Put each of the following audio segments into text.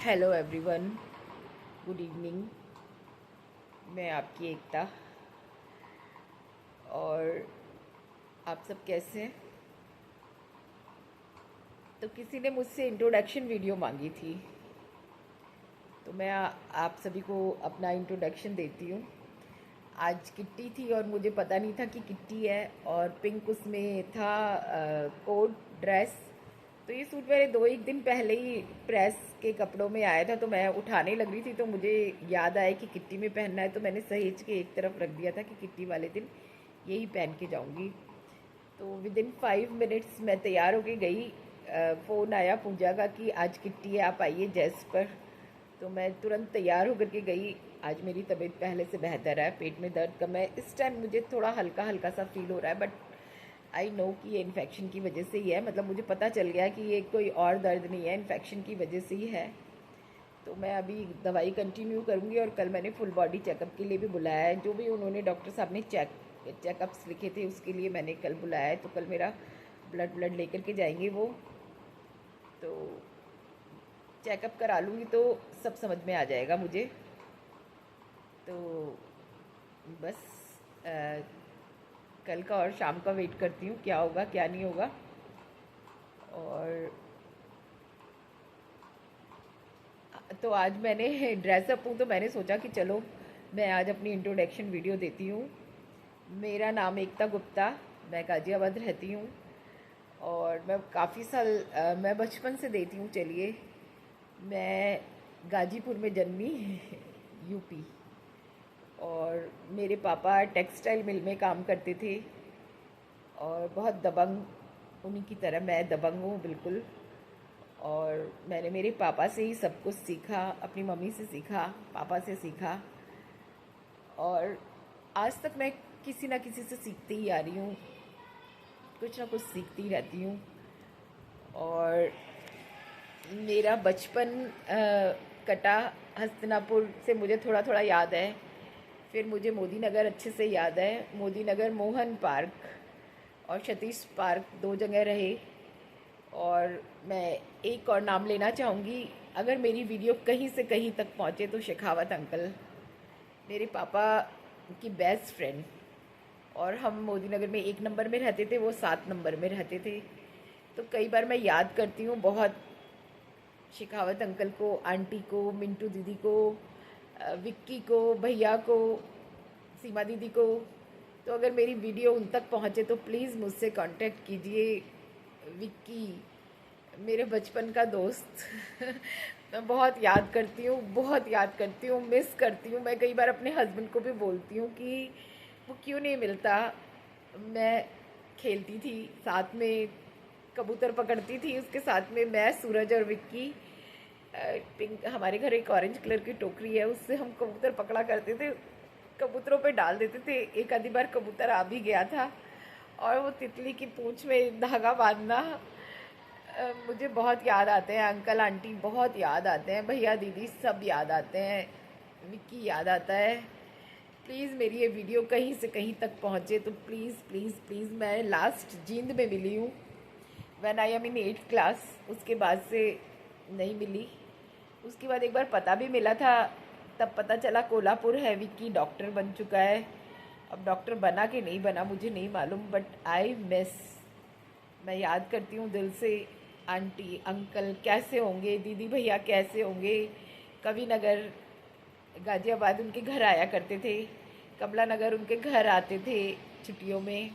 Hello everyone, good evening. मैं आपकी एकता। और आप सब कैसे हैं? तो किसी ने मुझसे इंट्रोडक्शन वीडियो मांगी थी, तो मैं आप सभी को अपना इंट्रोडक्शन देती हूँ। आज किट्टी थी और मुझे पता नहीं था कि किट्टी है, और पिंक उसमें था कोट ड्रेस। तो ये सूट मेरे दो एक दिन पहले ही प्रेस के कपड़ों में आया था, तो मैं उठाने लग रही थी तो मुझे याद आया कि किट्टी में पहनना है, तो मैंने सहेज के एक तरफ रख दिया था कि किट्टी वाले दिन यही पहन के जाऊंगी। तो विद इन 5 मिनट्स मैं तैयार होके गई। फ़ोन आया पूजा का कि आज किट्टी है, आप आइए जेस पर। तो मैं तुरंत तैयार होकर के गई। आज मेरी तबीयत पहले से बेहतर है, पेट में दर्द कम है। इस टाइम मुझे थोड़ा हल्का हल्का सा फील हो रहा है, बट आई नो कि ये इन्फेक्शन की वजह से ही है। मतलब मुझे पता चल गया कि ये कोई और दर्द नहीं है, इन्फेक्शन की वजह से ही है। तो मैं अभी दवाई कंटिन्यू करूँगी, और कल मैंने फुल बॉडी चेकअप के लिए भी बुलाया है। जो भी उन्होंने डॉक्टर साहब ने चेकअप्स लिखे थे उसके लिए मैंने कल बुलाया है। तो कल मेरा ब्लड लेकर के जाएंगे वो। तो चेकअप करा लूँगी तो सब समझ में आ जाएगा मुझे। तो बस कल का और शाम का वेट करती हूँ, क्या होगा क्या नहीं होगा। और तो आज मैंने ड्रेसअप हूँ, तो मैंने सोचा कि चलो मैं आज अपनी इंट्रोडक्शन वीडियो देती हूँ। मेरा नाम एकता गुप्ता, मैं गाज़ियाबाद रहती हूँ। और मैं काफ़ी साल मैं बचपन से देती हूँ। चलिए, मैं गाजीपुर में जन्मी, यूपी। और मेरे पापा टेक्सटाइल मिल में काम करते थे, और बहुत दबंग, उन्हीं की तरह मैं दबंग हूँ बिल्कुल। और मैंने मेरे पापा से ही सब कुछ सीखा, अपनी मम्मी से सीखा, पापा से सीखा। और आज तक मैं किसी ना किसी से सीखती ही आ रही हूँ, कुछ ना कुछ सीखती रहती हूँ। और मेरा बचपन कटा हस्तिनापुर से मुझे थोड़ा थोड़ा याद है। फिर मुझे मोदी नगर अच्छे से याद है। मोदी नगर, मोहन पार्क और सतीश पार्क, दो जगह रहे। और मैं एक और नाम लेना चाहूँगी, अगर मेरी वीडियो कहीं से कहीं तक पहुँचे तो शेखावत अंकल, मेरे पापा की बेस्ट फ्रेंड। और हम मोदी नगर में 1 नंबर में रहते थे, वो 7 नंबर में रहते थे। तो कई बार मैं याद करती हूँ बहुत शेखावत अंकल को, आंटी को, मिंटू दीदी को, विक्की को, भैया को, सीमा दीदी को। तो अगर मेरी वीडियो उन तक पहुँचे तो प्लीज़ मुझसे कांटेक्ट कीजिए। विक्की, मेरे बचपन का दोस्त, मैं बहुत याद करती हूँ, बहुत याद करती हूँ, मिस करती हूँ। मैं कई बार अपने हस्बैंड को भी बोलती हूँ कि वो क्यों नहीं मिलता। मैं खेलती थी साथ में, कबूतर पकड़ती थी उसके साथ में, मैं, सूरज और विक्की। पिंक, हमारे घर एक ऑरेंज कलर की टोकरी है, उससे हम कबूतर पकड़ा करते थे, कबूतरों पे डाल देते थे। एक आधी बार कबूतर आ भी गया था। और वो तितली की पूंछ में धागा बांधना, मुझे बहुत याद आते हैं। अंकल आंटी बहुत याद आते हैं, भैया दीदी सब याद आते हैं, विक्की याद आता है। प्लीज़ मेरी ये वीडियो कहीं से कहीं तक पहुँचे तो प्लीज़ प्लीज़ प्लीज़। मैं लास्ट जींद में मिली हूँ, when I am in 8th class. उसके बाद से नहीं मिली। उसके बाद एक बार पता भी मिला था, तब पता चला कोल्हापुर है, विक्की डॉक्टर बन चुका है। अब डॉक्टर बना कि नहीं बना मुझे नहीं मालूम, बट आई मिस। मैं याद करती हूँ दिल से। आंटी अंकल कैसे होंगे, दीदी भैया कैसे होंगे। कवि नगर गाज़ियाबाद उनके घर आया करते थे, कमला नगर उनके घर आते थे छुट्टियों में।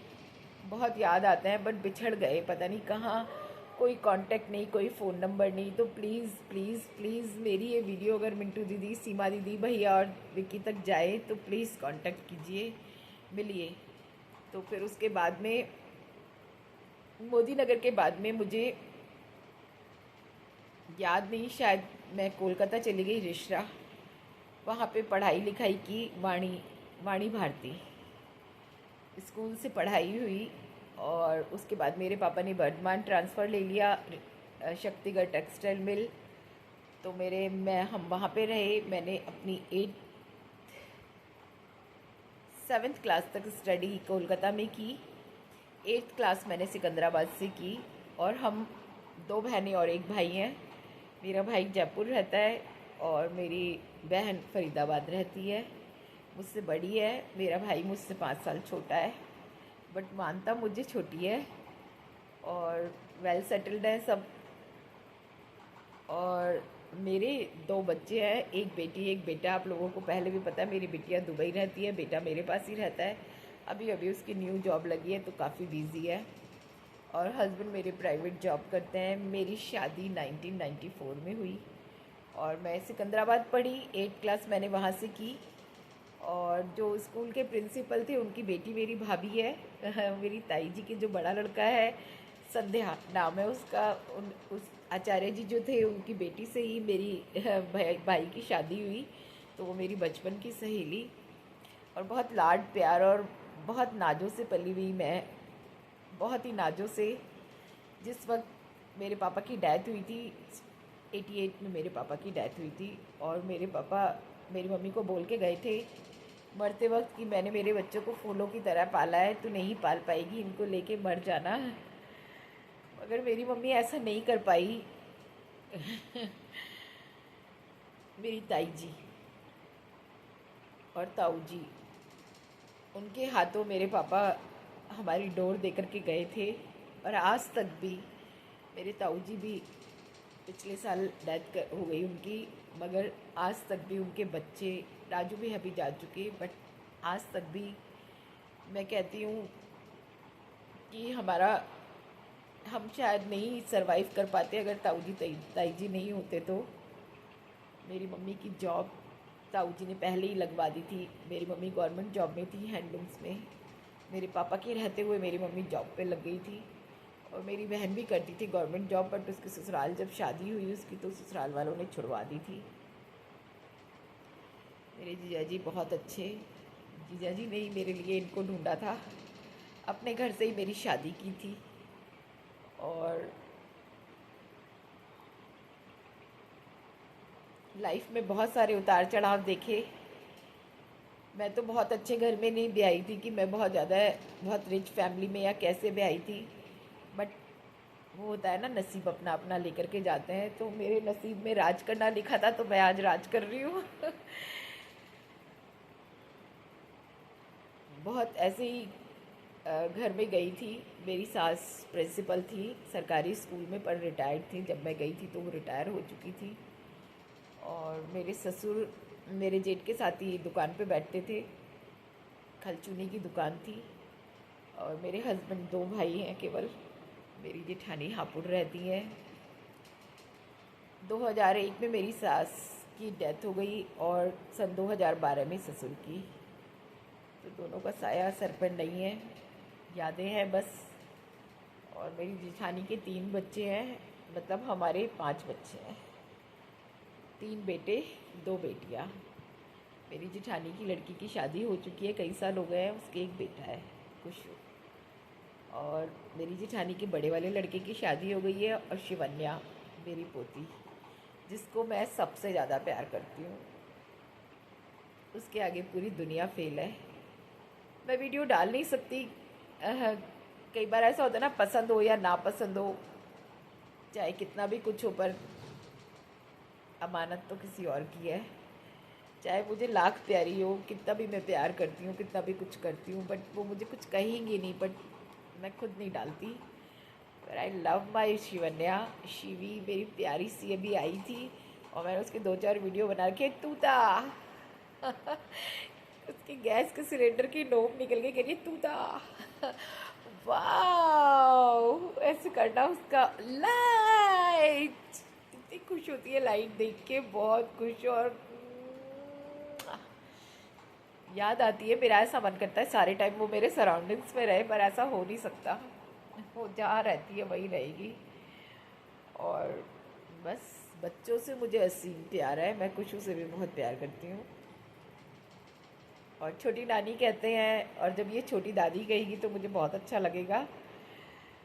बहुत याद आते हैं, बट बिछड़ गए पता नहीं कहाँ। कोई कांटेक्ट नहीं, कोई फ़ोन नंबर नहीं। तो प्लीज़ प्लीज़ प्लीज़ मेरी ये वीडियो अगर मिंटू दीदी, सीमा दीदी, भैया और विक्की तक जाए तो प्लीज़ कांटेक्ट कीजिए, मिलिए। तो फिर उसके बाद में, मोदी नगर के बाद में मुझे याद नहीं, शायद मैं कोलकाता चली गई रिश्रा, वहाँ पे पढ़ाई लिखाई की। वाणी भारती स्कूल से पढ़ाई हुई। और उसके बाद मेरे पापा ने वर्धमान ट्रांसफ़र ले लिया, शक्तिगढ़ टेक्सटाइल मिल। तो हम वहाँ पे रहे। मैंने अपनी 7th क्लास तक स्टडी कोलकाता में की। 8th क्लास मैंने सिकंदराबाद से की। और हम दो बहनें और एक भाई हैं। मेरा भाई जयपुर रहता है और मेरी बहन फरीदाबाद रहती है। मुझसे बड़ी है। मेरा भाई मुझसे 5 साल छोटा है, बट मानता मुझे छोटी है। और वेल सेटल्ड है सब। और मेरे 2 बच्चे हैं, एक बेटी एक बेटा। आप लोगों को पहले भी पता है, मेरी बिटिया दुबई रहती है, बेटा मेरे पास ही रहता है। अभी अभी उसकी न्यू जॉब लगी है तो काफ़ी बिजी है। और हस्बैंड मेरे प्राइवेट जॉब करते हैं। मेरी शादी 1994 में हुई और मैं सिकंदराबाद पढ़ी। 8 क्लास मैंने वहाँ से की। और जो स्कूल के प्रिंसिपल थे उनकी बेटी मेरी भाभी है मेरी ताई जी के जो बड़ा लड़का है, संध्या नाम है उसका। उस आचार्य जी जो थे उनकी बेटी से ही मेरी भाई की शादी हुई। तो वो मेरी बचपन की सहेली और बहुत लाड प्यार और बहुत नाजों से पली हुई मैं, बहुत ही नाजों से। जिस वक्त मेरे पापा की डेथ हुई थी, 88 में मेरे पापा की डेथ हुई थी। और मेरे पापा मेरी मम्मी को बोल के गए थे मरते वक्त कि मैंने मेरे बच्चों को फूलों की तरह पाला है, तू नहीं पाल पाएगी, इनको लेके मर जाना। मगर मेरी मम्मी ऐसा नहीं कर पाई। मेरी ताई जी और ताऊ जी, उनके हाथों मेरे पापा हमारी डोर दे करके गए थे। और आज तक भी मेरे ताऊ जी भी पिछले साल डेथ हो गई उनकी, मगर आज तक भी उनके बच्चे, राजू भी अभी जा चुके, बट आज तक भी मैं कहती हूँ कि हम शायद नहीं सरवाइव कर पाते अगर ताऊ जी ताई जी नहीं होते तो। मेरी मम्मी की जॉब ताऊ जी ने पहले ही लगवा दी थी। मेरी मम्मी गवर्नमेंट जॉब में थी, हैंडलूम्स में। मेरे पापा के रहते हुए मेरी मम्मी जॉब पे लग गई थी। और मेरी बहन भी करती थी गवर्नमेंट जॉब, बट उसके ससुराल जब शादी हुई उसकी तो ससुराल वालों ने छुड़वा दी थी। मेरे जीजा जी बहुत अच्छे, जीजा जी ने ही मेरे लिए इनको ढूंढा था। अपने घर से ही मेरी शादी की थी। और लाइफ में बहुत सारे उतार चढ़ाव देखे। मैं तो बहुत अच्छे घर में नहीं ब्याही थी कि मैं बहुत रिच फैमिली में या कैसे ब्याही थी, बट वो होता है ना, नसीब अपना अपना लेकर के जाते हैं। तो मेरे नसीब में राज करना लिखा था तो मैं आज राज कर रही हूँ। बहुत ऐसे ही घर में गई थी। मेरी सास प्रिंसिपल थी सरकारी स्कूल में, पर रिटायर्ड थी जब मैं गई थी तो वो रिटायर हो चुकी थी। और मेरे ससुर मेरे जेठ के साथ ही दुकान पे बैठते थे, खलचूनी की दुकान थी। और मेरे हस्बैंड 2 भाई हैं केवल। मेरी जेठानी हापुड़ रहती है। 2001 में मेरी सास की डेथ हो गई और सन 2012 में ससुर की। तो दोनों का साया सर पर नहीं है, यादें हैं बस। और मेरी जेठानी के 3 बच्चे हैं, मतलब हमारे 5 बच्चे हैं, 3 बेटे 2 बेटियाँ। मेरी जेठानी की लड़की की शादी हो चुकी है, कई साल हो गए हैं, उसके एक बेटा है खुशू। और मेरी जेठानी के बड़े वाले लड़के की शादी हो गई है। और शिवन्या मेरी पोती, जिसको मैं सबसे ज़्यादा प्यार करती हूँ, उसके आगे पूरी दुनिया फेल है। मैं वीडियो डाल नहीं सकती। कई बार ऐसा होता है ना, पसंद हो या ना पसंद हो, चाहे कितना भी कुछ हो, पर अमानत तो किसी और की है। चाहे मुझे लाख प्यारी हो, कितना भी मैं प्यार करती हूँ, कितना भी कुछ करती हूँ, बट वो मुझे कुछ कहेंगी नहीं, बट मैं खुद नहीं डालती। पर I love my Shivanya. Shivi मेरी प्यारी सी अभी आई थी और मैंने उसके 2-4 वीडियो बना के तूता। उसकी गैस के सिलेंडर की नोक निकल के कह रही है तूता। वाह, ऐसे करना उसका। लाइट इतनी खुश होती है लाइट देख के, बहुत खुश। और याद आती है, मेरा ऐसा मन करता है सारे टाइम वो मेरे सराउंडिंग्स में रहे, पर ऐसा हो नहीं सकता। वो जहाँ रहती है वहीं रहेगी। और बस बच्चों से मुझे असीम प्यार है, मैं खुशू से भी बहुत प्यार करती हूँ। और छोटी नानी कहते हैं, और जब ये छोटी दादी कहेगी तो मुझे बहुत अच्छा लगेगा।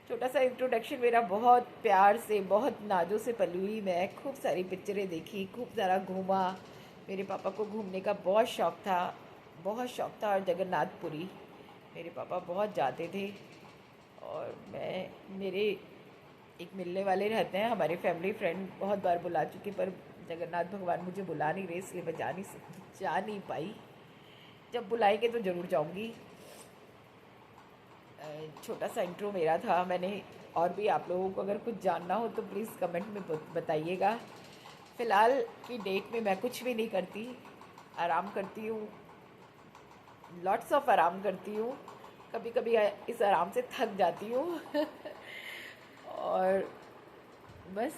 छोटा सा इंट्रोडक्शन मेरा, बहुत प्यार से, बहुत नाजों से पली हुई मैं। खूब सारी पिक्चरें देखी, खूब सारा घूमा। मेरे पापा को घूमने का बहुत शौक़ था, बहुत शौक़ था। और जगन्नाथपुरी मेरे पापा बहुत जाते थे। और मैं मेरे एक मिलने वाले रहते हैं, हमारे फैमिली फ्रेंड बहुत बार बुला चुके, पर जगन्नाथ भगवान मुझे बुला नहीं रहे, इसलिए मैं जा नहीं पाई। जब बुलाएंगे तो ज़रूर जाऊंगी। छोटा सा इंट्रो मेरा था। मैंने और भी आप लोगों को अगर कुछ जानना हो तो प्लीज़ कमेंट में बताइएगा। फ़िलहाल की डेट में मैं कुछ भी नहीं करती, आराम करती हूँ, लॉट्स ऑफ आराम करती हूँ। कभी कभी इस आराम से थक जाती हूँ और बस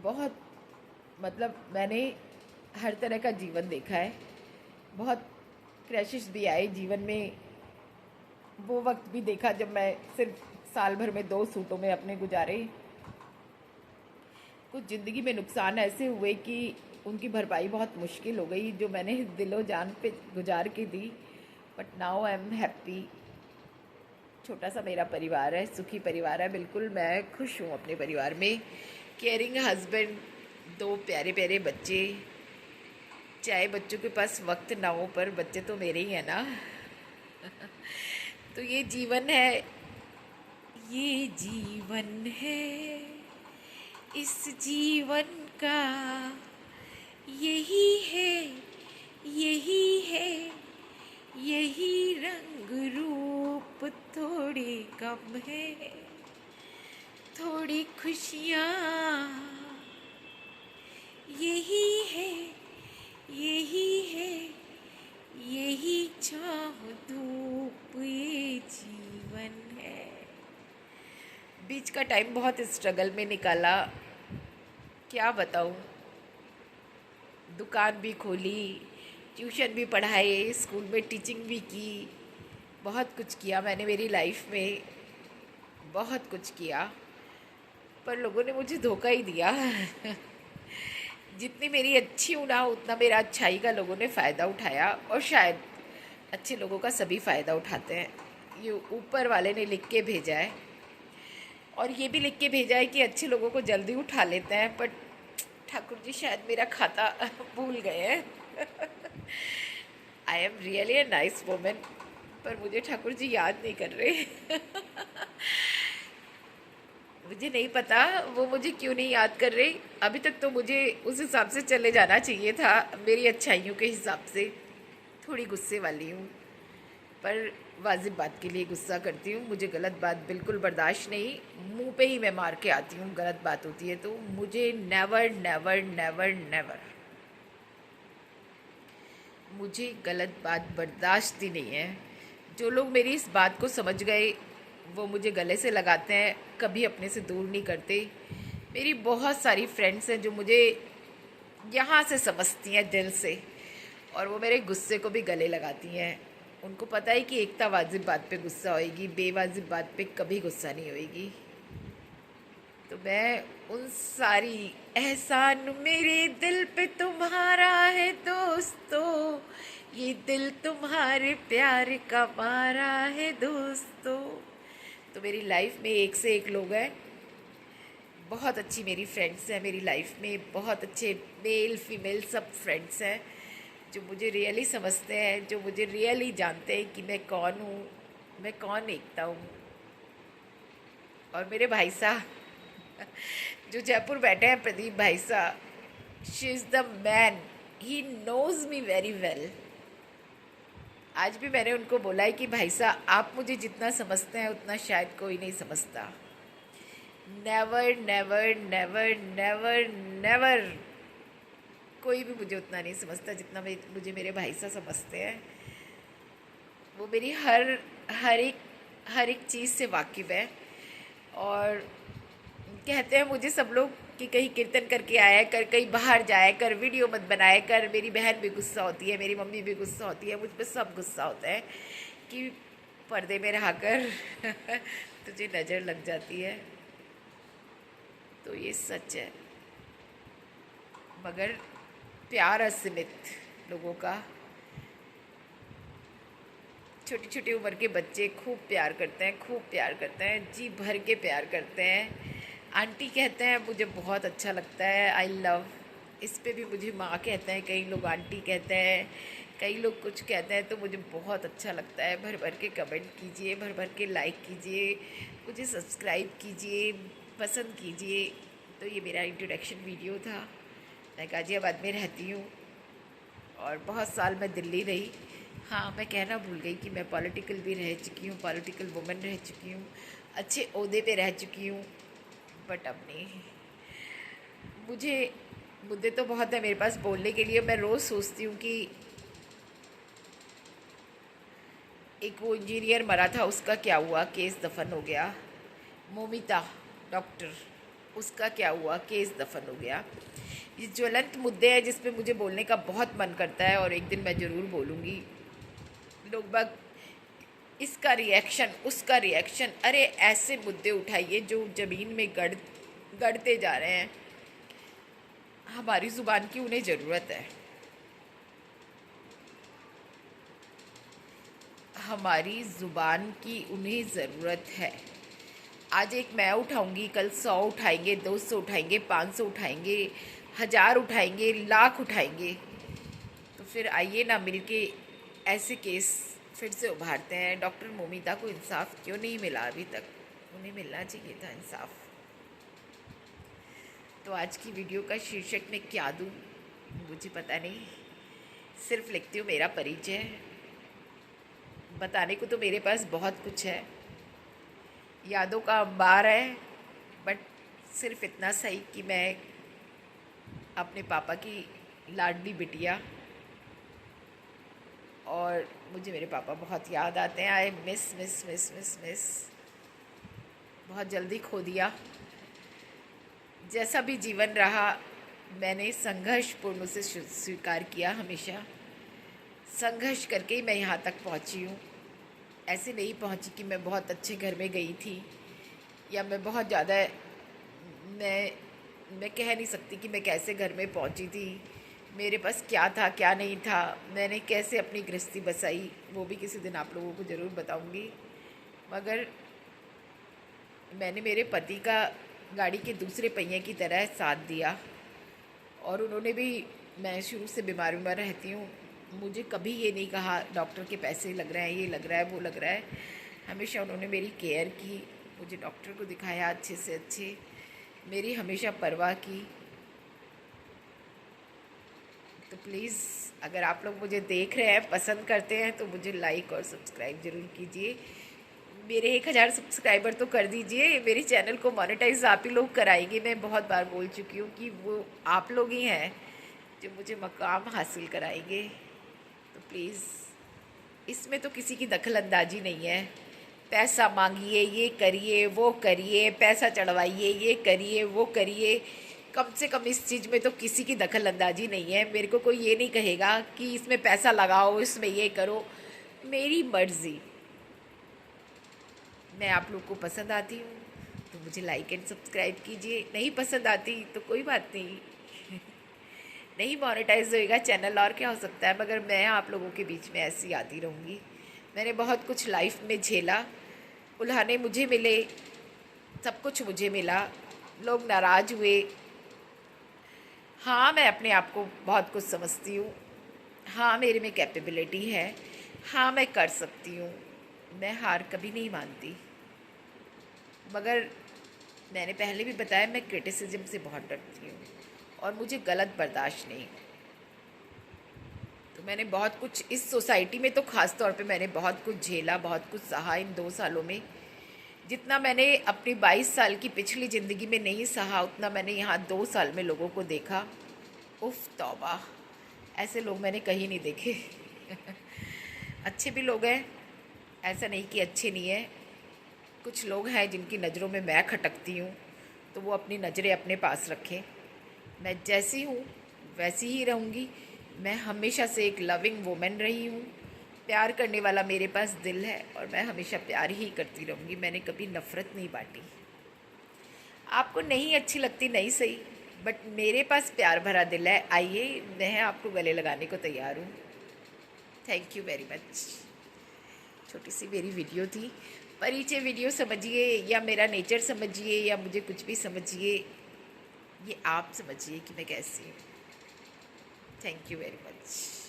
बहुत मतलब मैंने हर तरह का जीवन देखा है। बहुत क्रैशेस भी आए जीवन में। वो वक्त भी देखा जब मैं सिर्फ साल भर में 2 सूटों में अपने गुजारे। कुछ ज़िंदगी में नुकसान ऐसे हुए कि उनकी भरपाई बहुत मुश्किल हो गई, जो मैंने दिलो जान पे गुजार के दी। But now I am happy. छोटा सा मेरा परिवार है, सुखी परिवार है बिल्कुल। मैं खुश हूँ अपने परिवार में। केयरिंग हस्बैंड, 2 प्यारे प्यारे बच्चे। चाहे बच्चों के पास वक्त ना हो, पर बच्चे तो मेरे ही हैं ना। तो ये जीवन है, ये जीवन है, इस जीवन का यही है, यही है, यही रंग रूप। थोड़ी कम है, थोड़ी खुशियाँ, यही है, यही है, यही छाँव धूप, ये जीवन है। बीच का टाइम बहुत स्ट्रगल में निकाला, क्या बताऊँ। दुकान भी खोली, ट्यूशन भी पढ़ाए, स्कूल में टीचिंग भी की। बहुत कुछ किया मैंने मेरी लाइफ में, बहुत कुछ किया, पर लोगों ने मुझे धोखा ही दिया। जितनी मेरी अच्छी हूँ ना, उतना मेरा अच्छाई का लोगों ने फ़ायदा उठाया। और शायद अच्छे लोगों का सभी फ़ायदा उठाते हैं। ये ऊपर वाले ने लिख के भेजा है, और ये भी लिख के भेजा है कि अच्छे लोगों को जल्दी उठा लेते हैं, बट ठाकुर जी शायद मेरा खाता भूल गए हैं। I am really a nice women, पर मुझे ठाकुर जी याद नहीं कर रहे। मुझे नहीं पता वो मुझे क्यों नहीं याद कर रहे। अभी तक तो मुझे उस हिसाब से चले जाना चाहिए था, मेरी अच्छाइयों के हिसाब से। थोड़ी गुस्से वाली हूँ, पर वाजिब बात के लिए गुस्सा करती हूँ। मुझे गलत बात बिल्कुल बर्दाश्त नहीं, मुंह पे ही मैं मार के आती हूँ गलत बात होती है तो। मुझे नेवर नेवर नेवर नेवर, मुझे गलत बात बर्दाश्त ही नहीं है। जो लोग मेरी इस बात को समझ गए वो मुझे गले से लगाते हैं, कभी अपने से दूर नहीं करते। मेरी बहुत सारी फ्रेंड्स हैं जो मुझे यहाँ से समझती हैं दिल से, और वो मेरे गुस्से को भी गले लगाती हैं। उनको पता है कि एकता वाजिब बात पे गुस्सा होएगी, बेवाजिब बात पे कभी गुस्सा नहीं होएगी। तो मैं उन सारी एहसान मेरे दिल पे तुम्हारा है दोस्तों, ये दिल तुम्हारे प्यार का मारा है दोस्तों। तो मेरी लाइफ में एक से एक लोग हैं। बहुत अच्छी मेरी फ्रेंड्स हैं मेरी लाइफ में, बहुत अच्छे मेल फीमेल सब फ्रेंड्स हैं जो मुझे रियली समझते हैं, जो मुझे रियली जानते हैं कि मैं कौन हूँ, मैं कौन एकता हूँ। और मेरे भाई साहब जो जयपुर बैठे हैं, प्रदीप भाई साहब, she is the man, he knows me very well. आज भी मैंने उनको बोला है कि भाई साहब आप मुझे जितना समझते हैं उतना शायद कोई नहीं समझता। Never never never never never कोई भी मुझे उतना नहीं समझता जितना मुझे मेरे भाई साहब समझते हैं। वो मेरी हर एक चीज़ से वाकिफ़ है। और कहते हैं मुझे सब लोग कि कहीं कीर्तन करके आया कर, कहीं बाहर जाया कर, वीडियो मत बनाया कर। मेरी बहन भी गुस्सा होती है, मेरी मम्मी भी गुस्सा होती है, मुझ पर सब गुस्सा होता है कि पर्दे में रहा कर तुझे नज़र लग जाती है। तो ये सच है, मगर प्यार असीमित लोगों का। छोटी छोटी उम्र के बच्चे खूब प्यार करते हैं, खूब प्यार करते हैं, जी भर के प्यार करते हैं। आंटी कहते हैं, मुझे बहुत अच्छा लगता है, आई लव इस पे भी मुझे माँ कहते हैं, कई लोग आंटी कहते हैं, कई लोग कुछ कहते हैं, तो मुझे बहुत अच्छा लगता है। भर भर के कमेंट कीजिए, भर भर के लाइक कीजिए, मुझे सब्सक्राइब कीजिए, पसंद कीजिए। तो ये मेरा इंट्रोडक्शन वीडियो था। मैं गाज़ियाबाद में रहती हूँ और बहुत साल मैं दिल्ली रही। हाँ, मैं कहना भूल गई कि मैं पॉलिटिकल भी रह चुकी हूँ, पॉलिटिकल वुमेन रह चुकी हूँ, अच्छे ओहदे पे रह चुकी हूँ, बट अब नहीं। मुझे मुद्दे तो बहुत है मेरे पास बोलने के लिए। मैं रोज़ सोचती हूँ कि एक वो इंजीनियर मरा था, उसका क्या हुआ, केस दफन हो गया। मोमिता डॉक्टर, उसका क्या हुआ, केस दफन हो गया। ये ज्वलंत मुद्दे हैं जिस पे मुझे बोलने का बहुत मन करता है और एक दिन मैं ज़रूर बोलूँगी। लोग बाग इसका रिएक्शन, उसका रिएक्शन, अरे ऐसे मुद्दे उठाइए जो ज़मीन में गड़ते जा रहे हैं। हमारी ज़ुबान की उन्हें ज़रूरत है, हमारी ज़ुबान की उन्हें ज़रूरत है। आज एक मैं उठाऊंगी, कल 100 उठाएंगे, 200 उठाएंगे, 500 उठाएंगे, 1000 उठाएंगे, लाख उठाएंगे। तो फिर आइए ना मिलके ऐसे केस फिर से उभारते हैं। डॉक्टर मोमिता को इंसाफ क्यों नहीं मिला अभी तक? उन्हें मिलना चाहिए था इंसाफ। तो आज की वीडियो का शीर्षक मैं क्या दूँ मुझे पता नहीं, सिर्फ लिखती हूँ मेरा परिचय। बताने को तो मेरे पास बहुत कुछ है, यादों का अंबार है, बट सिर्फ इतना सही कि मैं अपने पापा की लाडली बिटिया, और मुझे मेरे पापा बहुत याद आते हैं। I miss miss miss miss miss बहुत जल्दी खो दिया। जैसा भी जीवन रहा, मैंने संघर्षपूर्ण उसे स्वीकार किया। हमेशा संघर्ष करके ही मैं यहाँ तक पहुँची हूँ। ऐसे नहीं पहुँची कि मैं बहुत अच्छे घर में गई थी, या मैं बहुत ज़्यादा, मैं कह नहीं सकती कि मैं कैसे घर में पहुँची थी, मेरे पास क्या था क्या नहीं था, मैंने कैसे अपनी गृहस्थी बसाई, वो भी किसी दिन आप लोगों को ज़रूर बताऊँगी। मगर मैंने मेरे पति का गाड़ी के दूसरे पहिए की तरह साथ दिया, और उन्होंने भी, मैं शुरू से बीमार रहती हूँ, मुझे कभी ये नहीं कहा डॉक्टर के पैसे लग रहे हैं, ये लग रहा है, वो लग रहा है। हमेशा उन्होंने मेरी केयर की, मुझे डॉक्टर को दिखाया अच्छे से अच्छे, मेरी हमेशा परवाह की। तो प्लीज़ अगर आप लोग मुझे देख रहे हैं, पसंद करते हैं, तो मुझे लाइक और सब्सक्राइब ज़रूर कीजिए। मेरे 1000 सब्सक्राइबर तो कर दीजिए। मेरे चैनल को मोनेटाइज आप ही लोग कराएंगे। मैं बहुत बार बोल चुकी हूँ कि वो आप लोग ही हैं जो मुझे मकाम हासिल कराएंगे। तो प्लीज़, इसमें तो किसी की दखल अंदाजी नहीं है। पैसा मांगिए, ये करिए, वो करिए, पैसा चढ़वाइए, ये करिए, वो करिए, कम से कम इस चीज़ में तो किसी की दखल अंदाजी नहीं है। मेरे को कोई ये नहीं कहेगा कि इसमें पैसा लगाओ, इसमें ये करो। मेरी मर्ज़ी। मैं आप लोग को पसंद आती हूँ तो मुझे लाइक एंड सब्सक्राइब कीजिए, नहीं पसंद आती तो कोई बात नहीं। नहीं मोनेटाइज होएगा चैनल, और क्या हो सकता है, मगर मैं आप लोगों के बीच में ऐसी आती रहूँगी। मैंने बहुत कुछ लाइफ में झेला, उल्हाने मुझे मिले, सब कुछ मुझे मिला, लोग नाराज़ हुए। हाँ, मैं अपने आप को बहुत कुछ समझती हूँ। हाँ, मेरे में कैपेबिलिटी है। हाँ, मैं कर सकती हूँ। मैं हार कभी नहीं मानती। मगर मैंने पहले भी बताया, मैं क्रिटिसिज्म से बहुत डरती हूँ और मुझे गलत बर्दाश्त नहीं। तो मैंने बहुत कुछ इस सोसाइटी में, तो ख़ास तौर पे मैंने बहुत कुछ झेला, बहुत कुछ सहा इन 2 सालों में। जितना मैंने अपनी 22 साल की पिछली ज़िंदगी में नहीं सहा, उतना मैंने यहाँ 2 साल में लोगों को देखा। उफ़ तौबा, ऐसे लोग मैंने कहीं नहीं देखे। अच्छे भी लोग हैं, ऐसा नहीं कि अच्छे नहीं हैं। कुछ लोग हैं जिनकी नज़रों में मैं खटकती हूँ, तो वो अपनी नज़रें अपने पास रखें। मैं जैसी हूँ वैसी ही रहूँगी। मैं हमेशा से एक लविंग वुमेन रही हूँ। प्यार करने वाला मेरे पास दिल है और मैं हमेशा प्यार ही करती रहूँगी। मैंने कभी नफ़रत नहीं बांटी। आपको नहीं अच्छी लगती, नहीं सही, बट मेरे पास प्यार भरा दिल है। आइए, मैं आपको गले लगाने को तैयार हूँ। Thank you very much. छोटी सी मेरी वीडियो थी, परिचय वीडियो समझिए या मेरा नेचर समझिए या मुझे कुछ भी समझिए, ये आप समझिए कि मैं कैसी हूँ। Thank you very much.